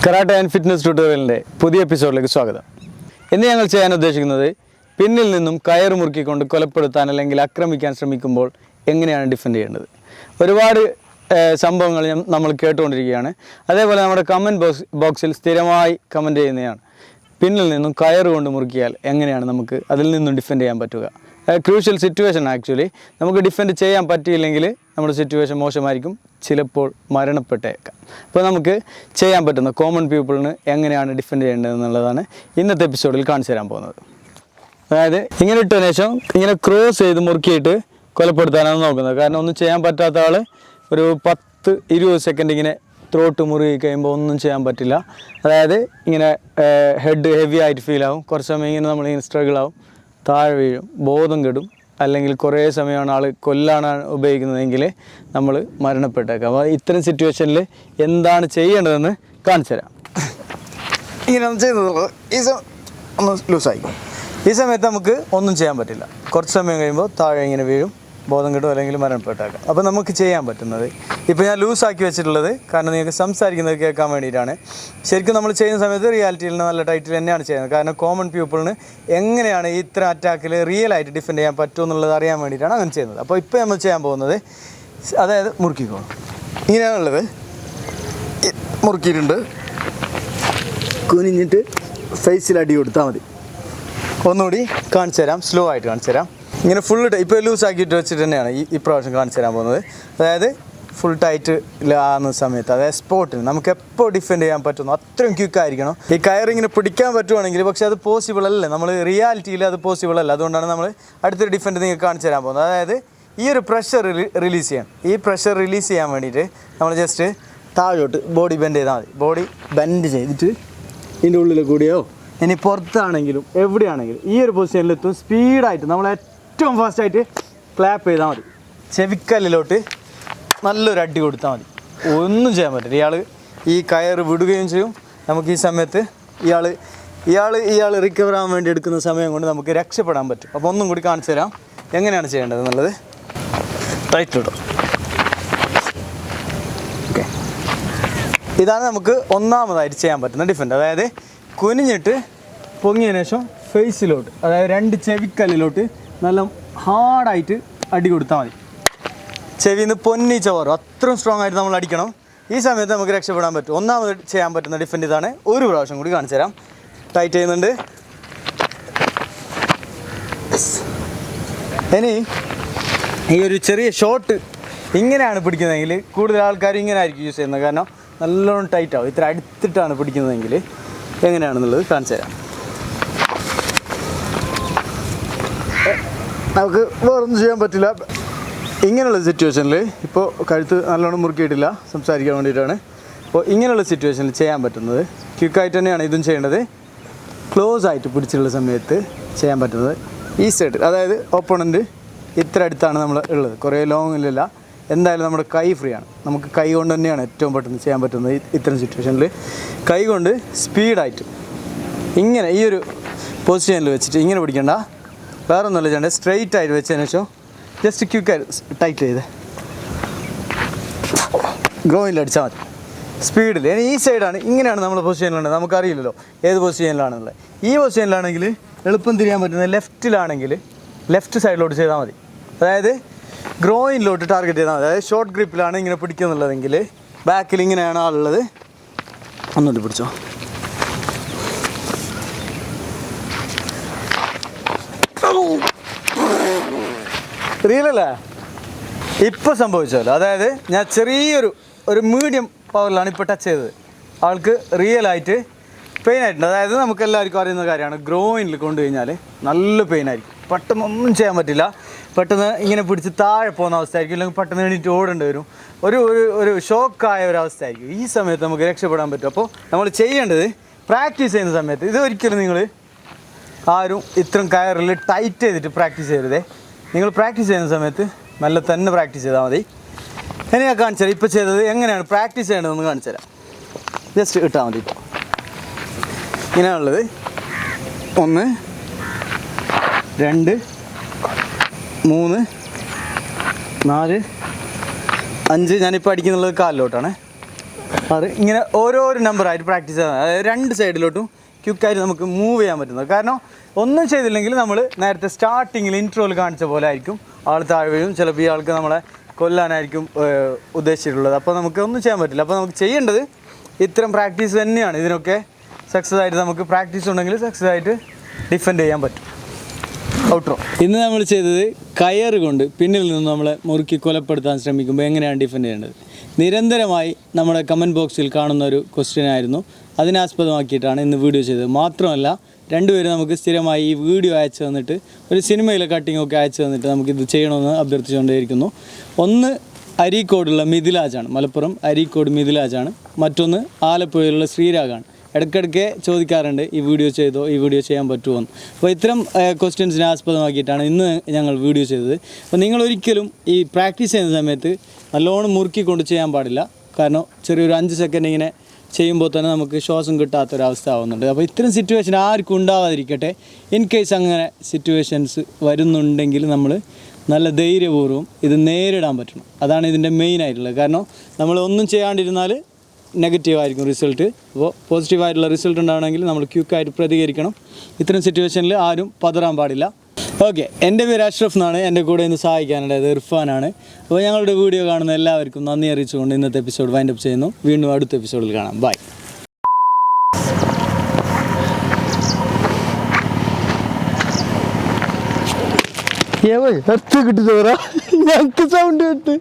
Karate and fitness ട്യൂട്ടോറിയലിൻ്റെ പുതിയ എപ്പിസോഡിലേക്ക് സ്വാഗതം. ഇന്ന് ഞങ്ങൾ ചെയ്യാൻ ഉദ്ദേശിക്കുന്നത് പിന്നിൽ നിന്നും കയറ് മുറുക്കിക്കൊണ്ട് കൊലപ്പെടുത്താൻ അല്ലെങ്കിൽ ആക്രമിക്കാൻ ശ്രമിക്കുമ്പോൾ എങ്ങനെയാണ് ഡിഫെൻഡ് ചെയ്യേണ്ടത്. ഒരുപാട് സംഭവങ്ങൾ നമ്മൾ കേട്ടുകൊണ്ടിരിക്കുകയാണ്. അതേപോലെ നമ്മുടെ കമൻറ്റ് ബോക്സിൽ സ്ഥിരമായി കമൻറ്റ് ചെയ്യുന്നതാണ്, പിന്നിൽ നിന്നും കയറ് കൊണ്ട് മുറുക്കിയാൽ എങ്ങനെയാണ് നമുക്ക് അതിൽ നിന്നും ഡിഫെൻഡ് ചെയ്യാൻ പറ്റുക. ക്രൂഷ്യൽ സിറ്റുവേഷൻ ആക്ച്വലി നമുക്ക് ഡിഫെൻഡ് ചെയ്യാൻ പറ്റിയില്ലെങ്കിൽ നമ്മുടെ സിറ്റുവേഷൻ മോശമായിരിക്കും, ചിലപ്പോൾ മരണപ്പെട്ടേക്കാം. അപ്പോൾ നമുക്ക് ചെയ്യാൻ പറ്റുന്ന കോമൺ പീപ്പിളിന് എങ്ങനെയാണ് ഡിഫെൻഡ് ചെയ്യേണ്ടതെന്നുള്ളതാണ് ഇന്നത്തെ എപ്പിസോഡിൽ കാണിച്ചു തരാൻ പോകുന്നത്. അതായത് ഇങ്ങനെ ഇട്ടതിന് ശേഷം ഇങ്ങനെ ക്രോസ് ചെയ്ത് മുറുക്കിയിട്ട് കൊലപ്പെടുത്താനാണ് നോക്കുന്നത്. കാരണം ഒന്നും ചെയ്യാൻ പറ്റാത്ത ആൾ ഒരു 10-20 സെക്കൻഡ് ഇങ്ങനെ ത്രോട്ട് മുറുകി കഴിയുമ്പോൾ ഒന്നും ചെയ്യാൻ പറ്റില്ല. അതായത് ഇങ്ങനെ ഹെഡ് ഹെവി ആയിട്ട് ഫീൽ ആവും, കുറച്ച് സമയം ഇങ്ങനെ നമ്മളിങ്ങനെ സ്ട്രഗിൾ ആവും, താഴെ വീഴും, ബോധം കെടും, അല്ലെങ്കിൽ കുറേ സമയമാണ് ആൾ കൊല്ലാനാണ് ഉപയോഗിക്കുന്നതെങ്കിൽ നമ്മൾ മരണപ്പെട്ടേക്കാം. അപ്പോൾ ഇത്തരം സിറ്റുവേഷനിൽ എന്താണ് ചെയ്യേണ്ടതെന്ന് കാണിച്ചു തരാം. ഇങ്ങനെ ഒന്ന് ചെയ്യുന്നത് ഒന്ന് ലൂസായിരിക്കും. ഈ സമയത്ത് നമുക്ക് ഒന്നും ചെയ്യാൻ പറ്റില്ല. കുറച്ച് സമയം കഴിയുമ്പോൾ താഴെ ഇങ്ങനെ വീഴും, ബോധം കിട്ടും, അല്ലെങ്കിൽ മരണപ്പെട്ടേക്കാം. അപ്പോൾ നമുക്ക് ചെയ്യാൻ പറ്റുന്നത്, ഇപ്പോൾ ഞാൻ ലൂസാക്കി വെച്ചിട്ടുള്ളത് കാരണം നിങ്ങൾക്ക് സംസാരിക്കുന്നത് കേൾക്കാൻ വേണ്ടിയിട്ടാണ്. ശരിക്കും നമ്മൾ ചെയ്യുന്ന സമയത്ത് റിയാലിറ്റിയിൽ നല്ല ടൈറ്റിൽ തന്നെയാണ് ചെയ്യുന്നത്. കാരണം കോമൺ പീപ്പിളിന് എങ്ങനെയാണ് ഇത്തരം അറ്റാക്കിൽ റിയലായിട്ട് ഡിഫെൻഡ് ചെയ്യാൻ പറ്റുമെന്നുള്ളത് അറിയാൻ വേണ്ടിയിട്ടാണ് അങ്ങനെ ചെയ്യുന്നത്. അപ്പോൾ ഇപ്പോൾ നമ്മൾ ചെയ്യാൻ പോകുന്നത്, അതായത് മുറുക്കിക്കോളും. ഇങ്ങനെയാണുള്ളത്, മുറുക്കിയിട്ടുണ്ട്, കുനിഞ്ഞിട്ട് ഫേസിൽ അടി കൊടുത്താൽ മതി. ഒന്നുകൂടി കാണിച്ചു തരാം, സ്ലോ ആയിട്ട് കാണിച്ചു തരാം. ഇങ്ങനെ ഫുൾ ഇപ്പോൾ ലൂസാക്കിയിട്ട് വെച്ചിട്ട് തന്നെയാണ് ഈ പ്രാവശ്യം കാണിച്ചു തരാൻ പോകുന്നത്. അതായത് ഫുൾ ടൈറ്റ് ആകുന്ന സമയത്ത്, അതായത് സ്പോട്ടിന് നമുക്ക് എപ്പോൾ ഡിഫെൻഡ് ചെയ്യാൻ പറ്റുന്നു അത്രയും ക്വിക്കായിരിക്കണം. ഈ കയറിങ്ങനെ പിടിക്കാൻ പറ്റുവാണെങ്കിൽ, പക്ഷേ അത് പോസിബിൾ അല്ല, നമ്മൾ റിയാലിറ്റിയിൽ അത് പോസിബിൾ അല്ല. അതുകൊണ്ടാണ് നമ്മൾ അടുത്തൊരു ഡിഫെൻഡ് നിങ്ങൾക്ക് കാണിച്ചു തരാൻ പോകുന്നത്. അതായത് ഈ ഒരു പ്രഷർ റിലീസ് ചെയ്യാൻ, ഈ പ്രഷർ റിലീസ് ചെയ്യാൻ വേണ്ടിയിട്ട് നമ്മൾ ജസ്റ്റ് താഴോട്ട് ബോഡി ബെൻഡ് ചെയ്താൽ മതി. ബോഡി ബെൻഡ് ചെയ്തിട്ട് ഇതിൻ്റെ ഉള്ളിൽ കൂടിയോ ഇനി പുറത്താണെങ്കിലും എവിടെയാണെങ്കിലും ഈ ഒരു പൊസിഷനിലെത്തും. സ്പീഡായിട്ട് നമ്മൾ ഏറ്റവും ഫാസ്റ്റായിട്ട് ക്ലാപ്പ് ചെയ്താൽ മതി. ചെവിക്കല്ലിലോട്ട് നല്ലൊരു അടി കൊടുത്താൽ മതി. ഒന്നും ചെയ്യാൻ പറ്റില്ല. ഇയാൾ ഈ കയറ് വിടുകയും ചെയ്യും. നമുക്ക് ഈ സമയത്ത് ഇയാൾ റിക്കവർ ആവാൻ വേണ്ടി എടുക്കുന്ന സമയം കൊണ്ട് നമുക്ക് രക്ഷപ്പെടാൻ പറ്റും. അപ്പോൾ ഒന്നും കൂടി കാണിച്ചു തരാം എങ്ങനെയാണ് ചെയ്യേണ്ടത് എന്നുള്ളത്. ടൈറ്റിലിടും. ഓക്കെ, ഇതാണ് നമുക്ക് ഒന്നാമതായിട്ട് ചെയ്യാൻ പറ്റുന്ന ഡിഫെൻഡ്. അതായത് കുനിഞ്ഞിട്ട് പൊങ്ങിയതിന് ശേഷം ഫേസിലോട്ട്, അതായത് 2 ചെവിക്കല്ലിലോട്ട് നല്ല ഹാർഡായിട്ട് അടി കൊടുത്താൽ മതി. ചെവിന്ന് പൊന്നിച്ച പോരും, അത്രയും സ്ട്രോങ് ആയിട്ട് നമ്മൾ അടിക്കണം. ഈ സമയത്ത് നമുക്ക് രക്ഷപ്പെടാൻ പറ്റും. ഒന്നാമത് ചെയ്യാൻ പറ്റുന്ന ഡിഫെൻഡ് ഇതാണ്. ഒരു പ്രാവശ്യം കൂടി കാണിച്ചു തരാം. ടൈറ്റ് ചെയ്യുന്നുണ്ട്. ഇനി ഈ ഒരു ചെറിയ ഷോട്ട് ഇങ്ങനെയാണ് പിടിക്കുന്നതെങ്കിൽ കൂടുതൽ ആൾക്കാർ ഇങ്ങനെ ആയിരിക്കും യൂസ് ചെയ്യുന്നത്. കാരണം നല്ലോണം ടൈറ്റ് ആവും. ഇത്ര അടുത്തിട്ടാണ് പിടിക്കുന്നതെങ്കിൽ എങ്ങനെയാണെന്നുള്ളത് കാണിച്ചു തരാം. നമുക്ക് വേറൊന്നും ചെയ്യാൻ പറ്റില്ല. ഇങ്ങനെയുള്ള സിറ്റുവേഷനിൽ ഇപ്പോൾ കഴുത്ത് നല്ലോണം മുറുക്കിയിട്ടില്ല, സംസാരിക്കാൻ വേണ്ടിയിട്ടാണ്. അപ്പോൾ ഇങ്ങനെയുള്ള സിറ്റുവേഷനിൽ ചെയ്യാൻ പറ്റുന്നത് ക്വിക്കായിട്ട് തന്നെയാണ് ഇതും ചെയ്യേണ്ടത്. ക്ലോസ് ആയിട്ട് പിടിച്ചുള്ള സമയത്ത് ചെയ്യാൻ പറ്റുന്നത് ഈ സൈഡ്, അതായത് ഓപ്പോണൻറ്റ് ഇത്ര അടുത്താണ് നമ്മൾ ഉള്ളത്, കുറേ ലോങ്ങിലില്ല. എന്തായാലും നമ്മുടെ കൈ ഫ്രീ ആണ്. നമുക്ക് കൈ കൊണ്ട് തന്നെയാണ് ഏറ്റവും പെട്ടെന്ന് ചെയ്യാൻ പറ്റുന്നത്. ഇത്തരം സിറ്റുവേഷനിൽ കൈ കൊണ്ട് സ്പീഡായിട്ട് ഇങ്ങനെ ഈ ഒരു പൊസിഷനിൽ വെച്ചിട്ട് ഇങ്ങനെ പിടിക്കേണ്ട, വേറെ ഒന്നുമില്ല ചെയ്യേണ്ടത്. സ്ട്രെയിറ്റ് ആയിട്ട് വെച്ചതിന് ശേഷം ജസ്റ്റ് ക്വിക്കായിട്ട് ടൈറ്റ് ചെയ്ത് ഗ്രോയിനിൽ അടിച്ചാൽ മതി, സ്പീഡിൽ. ഇനി ഈ സൈഡാണ്, ഇങ്ങനെയാണ് നമ്മൾ പൊസിഷനിലുള്ളത്. നമുക്കറിയില്ലല്ലോ ഏത് പൊസിഷനിലാണെന്നുള്ളത്. ഈ പൊസിഷനിലാണെങ്കിൽ എളുപ്പം തിരിയാൻ പറ്റുന്നത് ലെഫ്റ്റിലാണെങ്കിൽ ലെഫ്റ്റ് സൈഡിലോട്ട് ചെയ്താൽ മതി. അതായത് ഗ്രോയിനിലോട്ട് ടാർഗറ്റ് ചെയ്താൽ മതി. അതായത് ഷോർട്ട് ഗ്രിപ്പിലാണ് ഇങ്ങനെ പിടിക്കുന്നുള്ളതെങ്കിൽ ബാക്കിൽ ഇങ്ങനെയാണ് ആളുള്ളത്. ഒന്നുകൂടി പിടിച്ചോ. റിയലല്ലേ ഇപ്പോൾ സംഭവിച്ചല്ലോ. അതായത് ഞാൻ ചെറിയൊരു മീഡിയം പവറിലാണ് ഇപ്പോൾ ടച്ച് ചെയ്തത്. ആൾക്ക് റിയലായിട്ട് പെയിൻ ആയിട്ടുണ്ട്. അതായത് നമുക്ക് എല്ലാവർക്കും അറിയുന്ന കാര്യമാണ്, ഗ്രോയിനിൽ കൊണ്ടു കഴിഞ്ഞാൽ നല്ല പെയിൻ ആയിരിക്കും. പെട്ടെന്ന് ഒന്നും ചെയ്യാൻ പറ്റില്ല. പെട്ടെന്ന് ഇങ്ങനെ പിടിച്ച് താഴെ പോകുന്ന അവസ്ഥയായിരിക്കും, അല്ലെങ്കിൽ പെട്ടെന്ന് എണീറ്റ് ഓടേണ്ടി വരും. ഒരു ഷോക്കായ ഒരു അവസ്ഥയായിരിക്കും. ഈ സമയത്ത് നമുക്ക് രക്ഷപ്പെടാൻ പറ്റും. അപ്പോൾ നമ്മൾ ചെയ്യേണ്ടത്, പ്രാക്ടീസ് ചെയ്യുന്ന സമയത്ത് ഇത് ഒരിക്കലും നിങ്ങൾ ആരും ഇത്രയും കയറിൽ ടൈറ്റ് ചെയ്തിട്ട് പ്രാക്ടീസ് ചെയ്യരുതേ. നിങ്ങൾ പ്രാക്ടീസ് ചെയ്യുന്ന സമയത്ത് നല്ല തന്നെ പ്രാക്ടീസ് ചെയ്താൽ മതി. ഇനി ഞാൻ കാണിച്ചു തരാം ഇപ്പോൾ ചെയ്തത് എങ്ങനെയാണ് പ്രാക്ടീസ് ചെയ്യേണ്ടതെന്ന് കാണിച്ചു തരാം. ജസ്റ്റ് ഇട്ടാൽ മതി. ഇപ്പോൾ ഇങ്ങനെയാണുള്ളത്. 1 2 3 4 5. ഞാനിപ്പോൾ അടിക്കുന്നുള്ളത് കാലിലോട്ടാണ്. അത് ഇങ്ങനെ ഓരോരോ നമ്പറായിട്ട് പ്രാക്ടീസ് ചെയ്യാൻ, അതായത് രണ്ട് സൈഡിലോട്ടും ക്വിക്കായിട്ട് നമുക്ക് മൂവ് ചെയ്യാൻ പറ്റുന്നത്. കാരണം ഒന്നും ചെയ്തില്ലെങ്കിൽ നമ്മൾ നേരത്തെ സ്റ്റാർട്ടിങ്ങിൽ ഇൻട്രോയിൽ കാണിച്ച പോലെ ആയിരിക്കും ആൾ താഴെ വീഴും. ചിലപ്പോൾ ഈ ആൾക്ക് നമ്മളെ കൊല്ലാനായിരിക്കും ഉദ്ദേശിച്ചിട്ടുള്ളത്. അപ്പോൾ നമുക്ക് ഒന്നും ചെയ്യാൻ പറ്റില്ല. അപ്പോൾ നമുക്ക് ചെയ്യേണ്ടത് ഇത്തരം പ്രാക്ടീസ് തന്നെയാണ്. ഇതിനൊക്കെ സക്സസ് ആയിട്ട് നമുക്ക് പ്രാക്ടീസ് ഉണ്ടെങ്കിൽ സക്സസ് ആയിട്ട് ഡിഫെൻഡ് ചെയ്യാൻ പറ്റും. ഔട്ട്രോ. ഇന്ന് നമ്മൾ ചെയ്തത് കയറ് കൊണ്ട് പിന്നിൽ നിന്ന് നമ്മളെ മുറുക്കി കൊലപ്പെടുത്താൻ ശ്രമിക്കുമ്പോൾ എങ്ങനെയാണ് ഡിഫെൻഡ് ചെയ്യേണ്ടത്. നിരന്തരമായി നമ്മുടെ കമൻറ്റ് ബോക്സിൽ കാണുന്ന ഒരു ക്വസ്റ്റ്യൻ ആയിരുന്നു. അതിനാസ്പദമാക്കിയിട്ടാണ് ഇന്ന് വീഡിയോ ചെയ്തത്. മാത്രമല്ല രണ്ടുപേരും നമുക്ക് സ്ഥിരമായി ഈ വീഡിയോ അയച്ചു തന്നിട്ട് ഒരു സിനിമയിലെ കട്ടിങ്ങൊക്കെ അയച്ചു തന്നിട്ട് നമുക്കിത് ചെയ്യണമെന്ന് അഭ്യർത്ഥിച്ചുകൊണ്ടേയിരിക്കുന്നു. ഒന്ന് അരീക്കോടുള്ള മിഥിലാജാണ്, മലപ്പുറം അരീക്കോട് മിഥിലാജാണ്. മറ്റൊന്ന് ആലപ്പുഴയിലുള്ള ശ്രീരാഗാണ്. ഇടയ്ക്കിടയ്ക്ക് ചോദിക്കാറുണ്ട് ഈ വീഡിയോ ചെയ്തോ, ഈ വീഡിയോ ചെയ്യാൻ പറ്റുമോ എന്ന്. അപ്പോൾ ഇത്തരം ക്വസ്റ്റ്യൻസിനെ ആസ്പദമാക്കിയിട്ടാണ് ഇന്ന് ഞങ്ങൾ വീഡിയോ ചെയ്തത്. അപ്പോൾ നിങ്ങളൊരിക്കലും ഈ പ്രാക്ടീസ് ചെയ്യുന്ന സമയത്ത് നല്ലോണം മുറുക്കിക്കൊണ്ട് ചെയ്യാൻ പാടില്ല. കാരണം ചെറിയൊരു 5 സെക്കൻഡ് ഇങ്ങനെ ചെയ്യുമ്പോൾ തന്നെ നമുക്ക് ശ്വാസം കിട്ടാത്തൊരവസ്ഥ ആവുന്നുണ്ട്. അപ്പോൾ ഇത്തരം സിറ്റുവേഷൻ ആർക്കും ഉണ്ടാവാതിരിക്കട്ടെ. ഇൻ കേസ് അങ്ങനെ സിറ്റുവേഷൻസ് വരുന്നുണ്ടെങ്കിൽ നമ്മൾ നല്ല ധൈര്യപൂർവ്വം ഇത് നേരിടാൻ പറ്റണം. അതാണ് ഇതിൻ്റെ മെയിനായിട്ടുള്ളത്. കാരണം നമ്മൾ ഒന്നും ചെയ്യാണ്ടിരുന്നാൽ നെഗറ്റീവായിരിക്കും റിസൾട്ട്. അപ്പോൾ പോസിറ്റീവായിട്ടുള്ള റിസൾട്ട് ഉണ്ടാവണമെങ്കിൽ നമ്മൾ ക്വിക്കായിട്ട് പ്രതികരിക്കണം. ഇത്തരം സിറ്റുവേഷനിൽ ആരും പതറാൻ പാടില്ല. ഓക്കെ, എൻ്റെ പേര് അഷ്റഫ് എന്നാണ്. എൻ്റെ കൂടെ ഇന്ന് സഹായിക്കാനുള്ളത് ഇർഫാനാണ്. അപ്പോൾ ഞങ്ങളുടെ വീഡിയോ കാണുന്ന എല്ലാവർക്കും നന്ദി അറിയിച്ചുകൊണ്ട് ഇന്നത്തെ എപ്പിസോഡ് വൈൻഡപ്പ് ചെയ്യുന്നു. വീണ്ടും അടുത്ത എപ്പിസോഡിൽ കാണാം. ബൈ. കിട്ടില്ല, ഞങ്ങൾക്ക് സൗണ്ട് കേട്ട്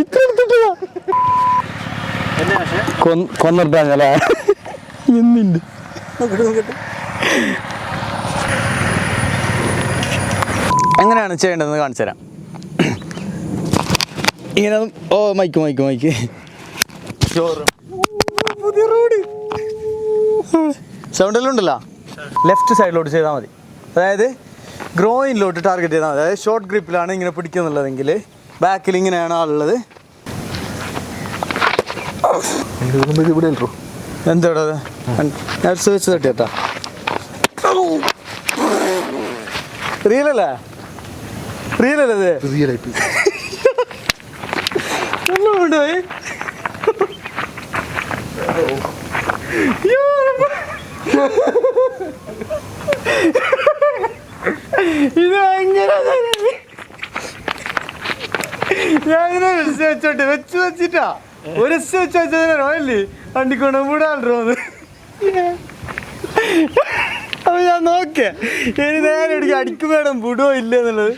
ഇത്ര എടുത്തിട്ടാ കൊന്നിട്ടാ എന്നിണ്ട്. എങ്ങനെയാണ് ചെയ്യേണ്ടതെന്ന് കാണിച്ചു തരാം. ഇങ്ങനെ മൈക്ക് പുതിയ റോഡ് സൗണ്ടെല്ലാം ഉണ്ടല്ലോ. ലെഫ്റ്റ് സൈഡിലോട്ട് ചെയ്താൽ മതി. അതായത് ഗ്രോയിനിലോട്ട് ടാർഗറ്റ് ചെയ്താൽ മതി. അതായത് ഷോർട്ട് ഗ്രിപ്പിലാണ് ഇങ്ങനെ പിടിക്കുന്നുള്ളതെങ്കിൽ ബാക്കിൽ ഇങ്ങനെയാണ് ആളുള്ളത്. എന്താ വെച്ച് തട്ടിയാ റിയലല്ലേ റിയലായിട്ട് കൊണ്ടുപോയി ഇത് ഭയങ്കര ഞാനിങ്ങനെ വെച്ചിട്ടാ ഒരു വെച്ചല്ലേ വണ്ടിക്കൊണ്ട് വിടാണ്ടോന്ന്. അപ്പൊ ഞാൻ നോക്കിയ ഇനി നേരെ എനിക്ക് അടിക്കും വേണം വിടുവോ ഇല്ല എന്നുള്ളത്.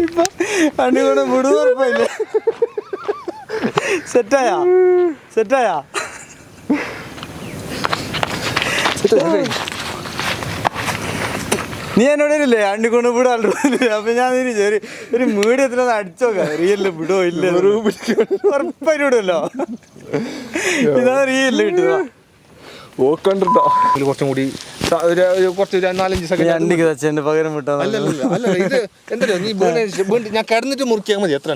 ഇപ്പൊ വണ്ടിക്കൊണ്ട് വിടുന്ന ഉറപ്പില്ല. സെറ്റായാ നീ എന്നോടല്ലേ അണ്ടിക്കൊണ്ട് വിടാണ്ടോ. അപ്പൊ ഞാൻ ഒരു മീഡിയത്തിലൊന്ന് അടിച്ചോക്കാം. റിയലില് വിടോ ഇല്ല ഉറപ്പായിട്ട് വിടുമല്ലോ. ഇതാ റിയലില് കിട്ടുക. കുറച്ചും കൂടി കുറച്ച് 4-5 സെക്കൻഡ് അണ്ടിക്ക് തച്ചതിന്റെ പകരം വിട്ടാ. അല്ല ഇത് എന്താ നീ ഞാൻ കിടന്നിട്ട് മുറിക്കാൻ മതി. എത്ര